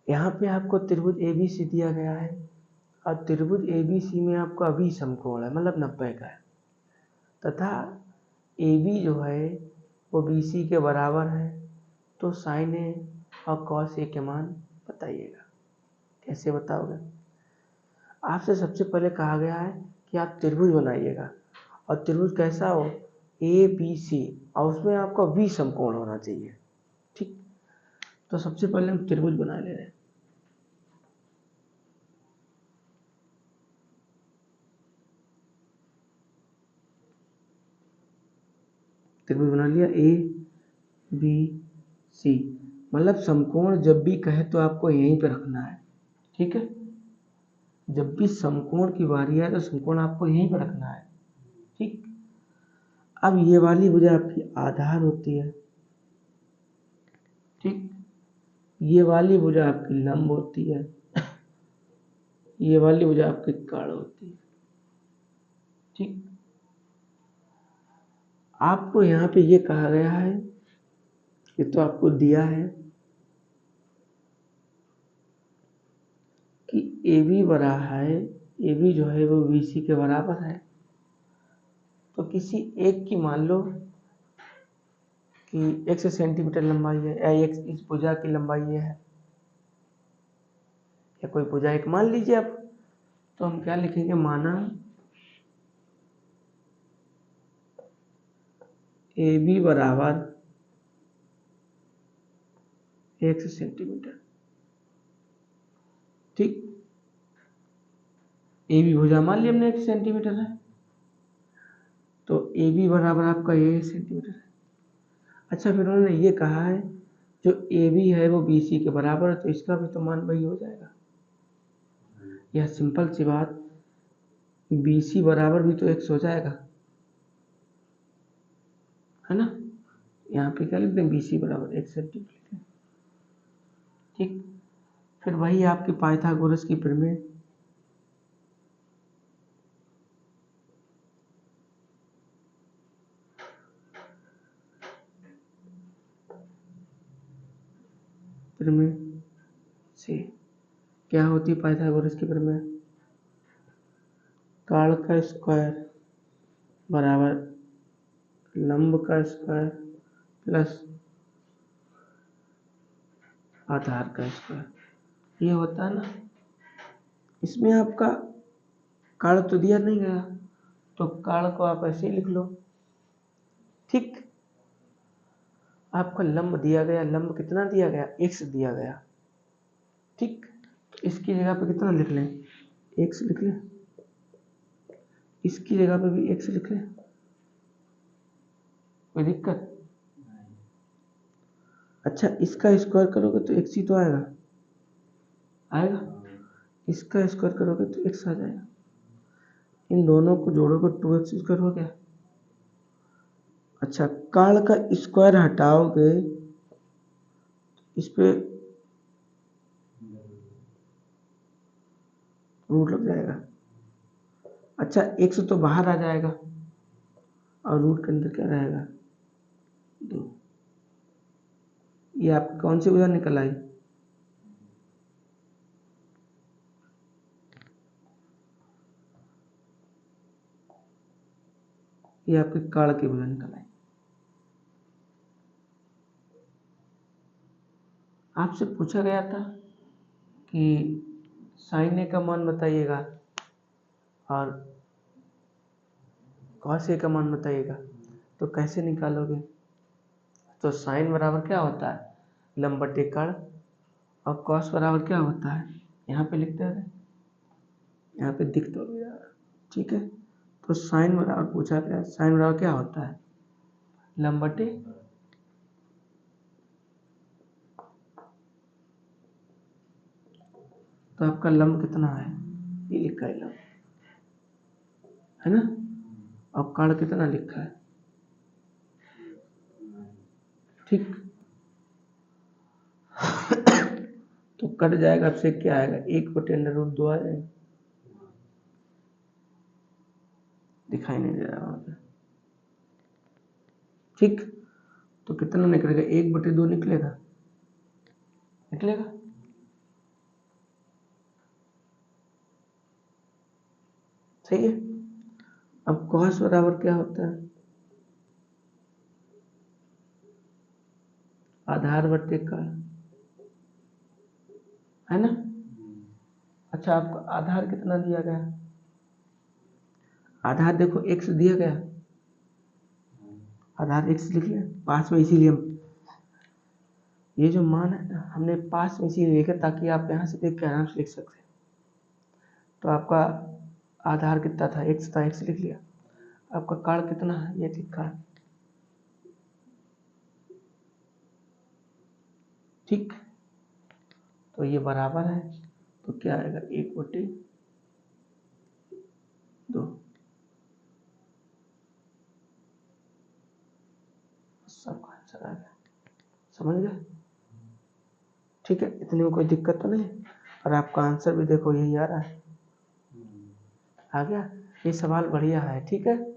यहाँ पे आपको त्रिभुज ABC दिया गया है और त्रिभुज ABC में आपका अभी समकोण है, मतलब 90 का है, तथा AB जो है वो BC के बराबर है। तो साइन ए और कॉस ए के मान बताइएगा। कैसे बताओगे? आपसे सबसे पहले कहा गया है कि आप त्रिभुज बनाइएगा, और त्रिभुज कैसा हो, ABC, और उसमें आपका V समकोण होना चाहिए। ठीक, तो सबसे पहले हम त्रिभुज बना ले रहे हैं। त्रिभुज बना लिया ABC, मतलब समकोण जब भी कहे तो आपको यहीं पे रखना है। ठीक है, जब भी समकोण की बारी आए तो समकोण आपको यहीं पे रखना है। ठीक, अब ये वाली भुजा आपकी आधार होती है। ठीक, ये वाली भुजा आपकी लंब होती है, ये वाली भुजा आपकी काढ़ होती है। ठीक, आपको यहाँ पे ये कहा गया है, ये तो आपको दिया है कि AB बड़ा है, AB जो है वो BC के बराबर है। तो किसी एक की मान लो कि x सेंटीमीटर लंबाई है, या x इस भुजा की लंबाई ये है, या कोई भुजा एक मान लीजिए आप। तो हम क्या लिखेंगे, माना AB बराबर x सेंटीमीटर। ठीक, AB भुजा मान लिया हमने 1 सेंटीमीटर है, तो AB बराबर आपका ये सेंटीमीटर है। अच्छा, फिर उन्होंने ये कहा है जो AB है वो BC के बराबर है, तो इसका भी तो मान वही हो जाएगा। यह सिंपल सी बात, BC बराबर भी तो x हो जाएगा, है ना। यहाँ पे क्या लिखते हैं, BC बराबर 1 सेंटीमीटर लिखते हैं। ठीक, फिर वही आपकी पाइथागोरस की प्रमेय, प्रमेय से क्या होती है पाइथागोरस की प्रमेय, काढ़ का स्क्वायर बराबर लंब का स्क्वायर प्लस आधार का स्क्वायर, ये होता है ना। इसमें आपका काढ़ तो दिया नहीं गया, तो काढ़ को आप ऐसे ही लिख लो। ठीक, आपका लंब दिया गया, लंब कितना दिया गया, x दिया गया। ठीक, तो इसकी जगह पे कितना लिख लें, x लिख लें, इसकी जगह पे भी x लिख लें, कोई दिक्कत? अच्छा, इसका स्क्वायर करोगे तो x ही तो आएगा, आएगा। इसका स्क्वायर करोगे तो x आ जाएगा, इन दोनों को जोड़ोगे 2x स्क्वायर हो गया। अच्छा, काढ़ का स्क्वायर हटाओगे, इस पे रूट लग जाएगा। अच्छा, x तो बाहर आ जाएगा और रूट के अंदर क्या रहेगा, 2। ये आपकी कौन सी भुजा निकल आई, ये आपकी काढ़ की भुजा निकल आई। आपसे पूछा गया था कि साइन ए का मान बताइएगा और कॉस ए का मान बताइएगा, तो कैसे निकालोगे? तो साइन बराबर क्या होता है, लंब बटे काढ़, और कॉस बराबर क्या होता है, यहाँ पे लिखते हैं, यहाँ पे दिख तो भी रहा है। ठीक है, तो साइन बराबर पूछा गया, साइन बराबर क्या होता है, लंब बटे, तो आपका लंब कितना है, ये लिखा है लंब, है ना, और काढ़ कितना लिखा है। ठीक, तो कट जाएगा, आपसे क्या आएगा, 1/√2 आ जाएगा, दिखाई नहीं दे रहा वहां पे। ठीक, तो कितना निकलेगा, 1/2 निकलेगा, निकलेगा। सही है। अब कॉस बराबर क्या होता है, आधार बट्टे काल, है ना। अच्छा आपका आधार कितना दिया गया, आधार देखो x दिया गया, आधार x लिख लिया पास में, इसीलिए हम ये जो मान है हमने पास में इसीलिए लिखा ताकि आप यहाँ से देख के आराम से लिख सकते। तो आपका आधार कितना था, x था, x लिख लिया। आपका कार्ड कितना है, ये ठीक कार्ड, ठीक। तो ये बराबर है, तो क्या आएगा 1/2, सबका आंसर आ गया, समझ गए। ठीक है, इतने में कोई दिक्कत तो नहीं। और आपका आंसर भी देखो यही आ रहा है, आ गया। ये सवाल बढ़िया है, ठीक है।